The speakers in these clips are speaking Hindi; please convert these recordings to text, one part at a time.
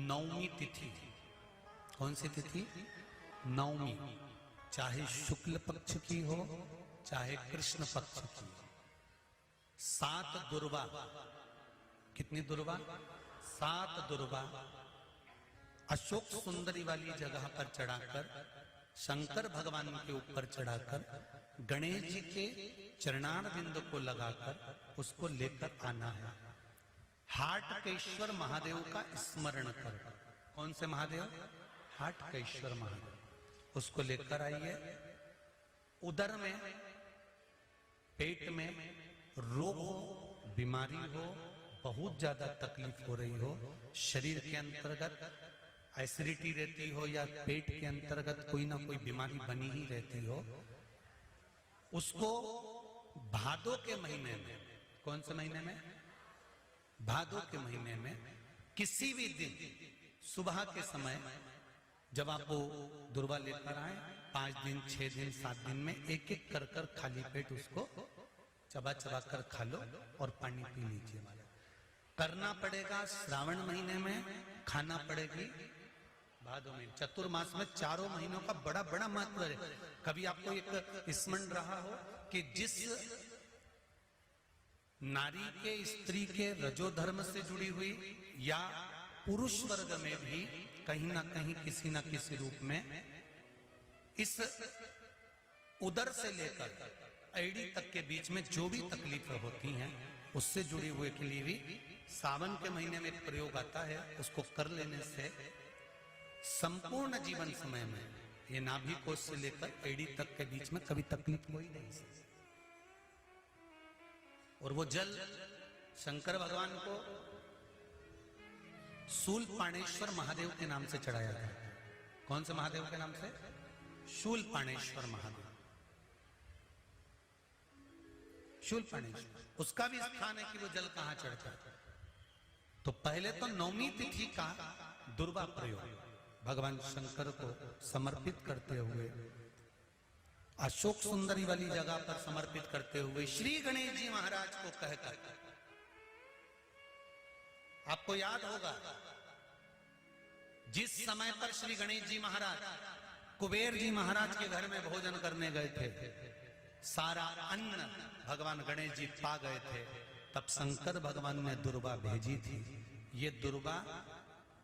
नवमी तिथि। कौन सी तिथि? नवमी। चाहे शुक्ल पक्ष की हो चाहे कृष्ण पक्ष की। 7 दुर्वा। कितनी दुर्वा? 7 दुर्वा अशोक सुंदरी वाली जगह पर चढ़ाकर, शंकर भगवान के ऊपर चढ़ाकर, गणेश जी के चरणारविंद को लगाकर उसको लेकर आना है। हाटकेश्वर महादेव का स्मरण कर। कौन से महादेव? हाटकेश्वर महादेव। उसको लेकर आइए। उदर में, पेट में रोग हो, बीमारी हो, बहुत ज्यादा तकलीफ हो रही हो, शरीर के अंतर्गत एसिडिटी रहती हो या पेट के अंतर्गत कोई ना कोई बीमारी बनी ही रहती हो, उसको भादों के महीने में, कौन से महीने में? भादों के महीने में किसी भी दिन सुबह के समय जब आप वो दुर्वा लेकर आए, 5 दिन, 6 दिन, 7 दिन में एक एक कर कर खाली पेट उसको चबा चबा कर खा लो और पानी पी लीजिए। करना पड़ेगा श्रावण महीने में, खाना पड़ेगी भादों में। चतुर्मास में चारों महीनों का बड़ा बड़ा महत्व है। कभी आपको एक स्मरण रहा हो कि जिस नारी के, स्त्री के रजोधर्म से जुड़ी हुई या पुरुष वर्ग में भी कहीं ना कहीं किसी ना किसी रूप में इस उदर से लेकर एड़ी तक के बीच में जो भी तकलीफें होती हैं उससे जुड़े हुए के लिए भी सावन के महीने में एक प्रयोग आता है। उसको कर लेने से संपूर्ण जीवन समय में ये नाभि कोश से लेकर एड़ी तक के बीच में कभी तकलीफ हो ही नहीं। और वो जल शंकर भगवान को शूलपाणेश्वर महादेव के नाम से चढ़ाया गया। कौन से महादेव के नाम से? शूलपाणेश्वर महादेव। शूलपाणेश्वर, उसका भी स्थान है कि वो जल कहां चढ़ता है। तो पहले तो नवमी तिथि का दुर्वा प्रयोग भगवान शंकर को समर्पित करते हुए, अशोक सुंदरी वाली जगह पर समर्पित करते हुए श्री गणेश जी महाराज को कहकर, आपको याद होगा जिस समय पर श्री गणेश जी महाराज कुबेर जी महाराज के घर में भोजन करने गए थे, सारा अन्न भगवान गणेश जी पा गए थे, तब शंकर भगवान ने दुर्वा भेजी थी। ये दुर्वा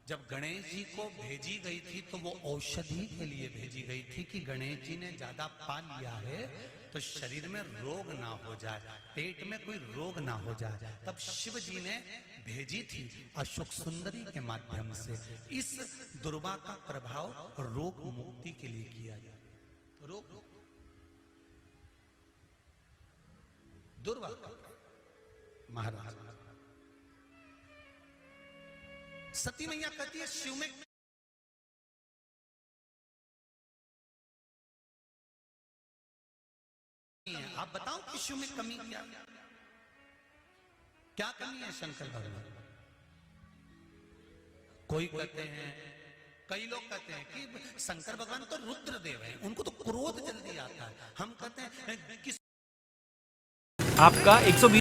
जब गणेश जी को भेजी गई थी तो वो औषधि के लिए भेजी गई थी कि गणेश जी ने ज्यादा पा लिया है तो शरीर में रोग ना हो जाए, पेट में कोई रोग ना हो जाए। तब शिव जी ने भेजी थी अशोक सुंदरी के माध्यम से। इस दुर्वा का प्रभाव रोग मुक्ति के लिए किया जाए। तो रोग दुर्वा महाराज, सती मैया कहती है शिव में आप बताओ कि शिव में कमी क्या कमी है शंकर भगवान? कोई कहते हैं, कई लोग कहते हैं कि शंकर भगवान तो रुद्रदेव है, उनको तो क्रोध जल्दी आता है। हम कहते हैं कि आपका 120